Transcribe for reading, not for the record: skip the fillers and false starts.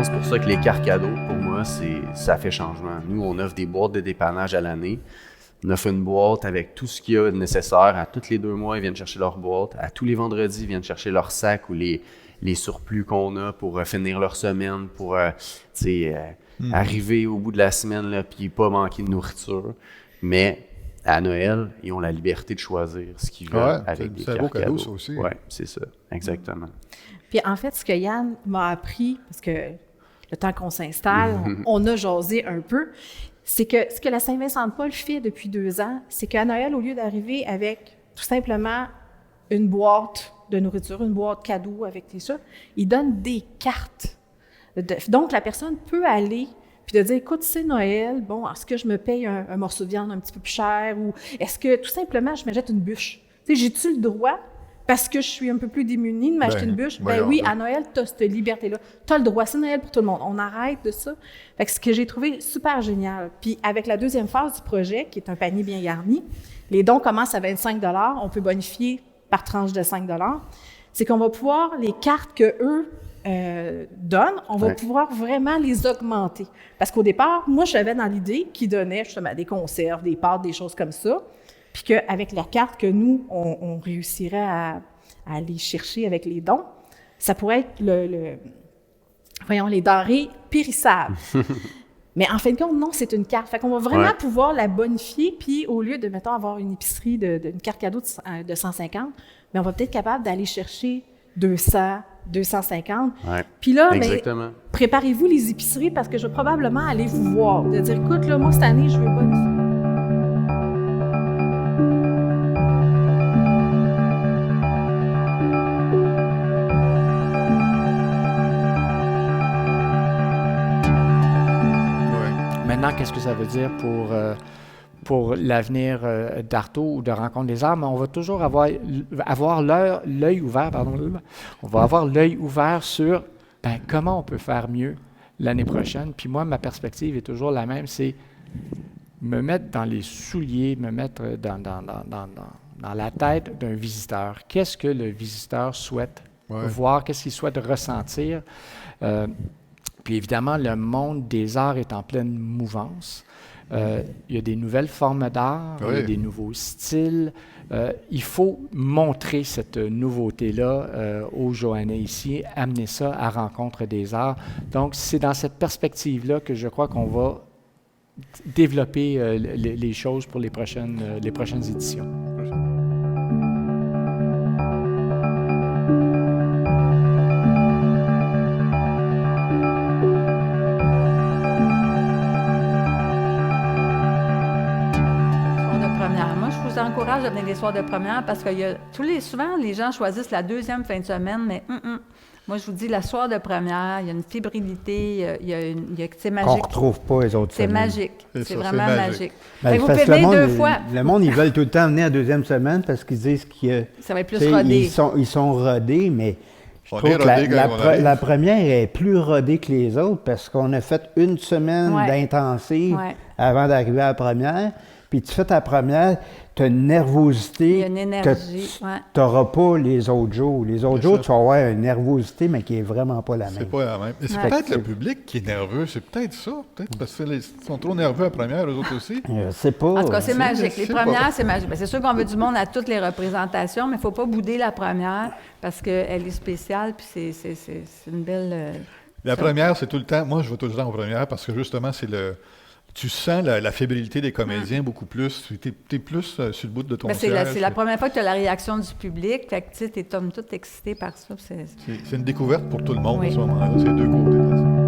pense pour ça que les cartes cadeaux, pour moi, ça fait changement. Nous, on offre des boîtes de dépannage à l'année. On offre une boîte avec tout ce qu'il y a de nécessaire. À tous les 2 mois, ils viennent chercher leur boîte. À tous les vendredis, ils viennent chercher leur sac ou les surplus qu'on a pour finir leur semaine, pour arriver au bout de la semaine là, puis pas manquer de nourriture. Mais à Noël, ils ont la liberté de choisir ce qu'ils veulent avec des cartes cadeaux. C'est un beau cadeau, ça aussi. Oui, c'est ça, exactement. Puis en fait, ce que Yann m'a appris, parce que le temps qu'on s'installe, on a jasé un peu, c'est que ce que la Saint-Vincent-de-Paul fait depuis 2 ans, c'est qu'à Noël, au lieu d'arriver avec tout simplement une boîte de nourriture, une boîte cadeau avec tout ça, ils donnent des cartes. Donc, la personne peut aller puis de dire, écoute, c'est Noël, bon, est-ce que je me paye un morceau de viande un petit peu plus cher ou est-ce que tout simplement je me jette une bûche? Tu sais, j'ai-tu le droit, parce que je suis un peu plus démunie, de m'acheter une bûche? Ben oui, à Noël, tu as cette liberté-là. Tu as le droit, c'est Noël pour tout le monde. On arrête de ça. Fait que ce que j'ai trouvé super génial. Puis avec la deuxième phase du projet, qui est un panier bien garni, les dons commencent à 25 $, on peut bonifier par tranche de 5 $. C'est qu'on va pouvoir, les cartes qu'eux donnent, on va pouvoir vraiment les augmenter. Parce qu'au départ, moi, j'avais dans l'idée qu'ils donnaient justement des conserves, des pâtes, des choses comme ça, puis qu'avec la carte que nous, on réussirait à aller chercher avec les dons, ça pourrait être les denrées périssables. Mais en fin de compte, non, c'est une carte. Fait qu'on va vraiment pouvoir la bonifier, puis au lieu de, mettons, avoir une épicerie d'une carte cadeau de 150, mais on va peut-être être capable d'aller chercher 200, 250. Puis là, préparez-vous les épiceries parce que je vais probablement aller vous voir. De dire, écoute, là, moi, cette année, je veux bonifier. Maintenant, qu'est-ce que ça veut dire pour l'avenir d'Arto ou de Rencontre des Arts? Mais on va toujours avoir l'œil ouvert, on va avoir l'œil ouvert sur comment on peut faire mieux l'année prochaine. Puis moi, ma perspective est toujours la même, c'est me mettre dans les souliers, me mettre dans la tête d'un visiteur. Qu'est-ce que le visiteur souhaite voir? Qu'est-ce qu'il souhaite ressentir? Puis évidemment, le monde des arts est en pleine mouvance. Il y a des nouvelles formes d'art, il y a des nouveaux styles. Il faut montrer cette nouveauté-là aux Joannais ici, amener ça à Rencontre des arts. Donc, c'est dans cette perspective-là que je crois qu'on va développer les choses pour les prochaines éditions. Encourage à venir des soirs de première parce que souvent, les gens choisissent la deuxième fin de semaine, mais moi, je vous dis, la soir de première, il y a une fébrilité, c'est magique. On ne retrouve pas les autres semaines. C'est magique. C'est vraiment magique. Vous pouvez venir 2 fois. Le monde, ils veulent tout le temps venir à la deuxième semaine parce qu'ils disent que ça va être plus rodé. Ils sont rodés, mais je trouve que la première est plus rodée que les autres parce qu'on a fait une semaine d'intensive avant d'arriver à la première. Puis tu fais ta première, tu as une nervosité. Il y a une énergie. Tu n'auras pas les autres jours. Les autres jours, tu vas avoir une nervosité, mais qui n'est vraiment pas la même. C'est pas la même. Et c'est peut-être le public qui est nerveux. C'est peut-être ça. Peut-être parce qu'ils sont trop nerveux à la première, eux autres aussi. C'est pas. En tout cas, c'est magique. Les premières, c'est magique. C'est sûr qu'on veut du monde à toutes les représentations, mais il ne faut pas bouder la première parce qu'elle est spéciale. Puis c'est une belle. La première, c'est tout le temps. Moi, je vais tout le temps en première parce que justement, c'est le. Tu sens la fébrilité des comédiens beaucoup plus. Tu es plus sur le bout de ton siège. C'est la première fois que tu as la réaction du public. Fait que tu es tout excité par ça. C'est une découverte pour tout le monde à ce moment-là. C'est 2 côtés de ça.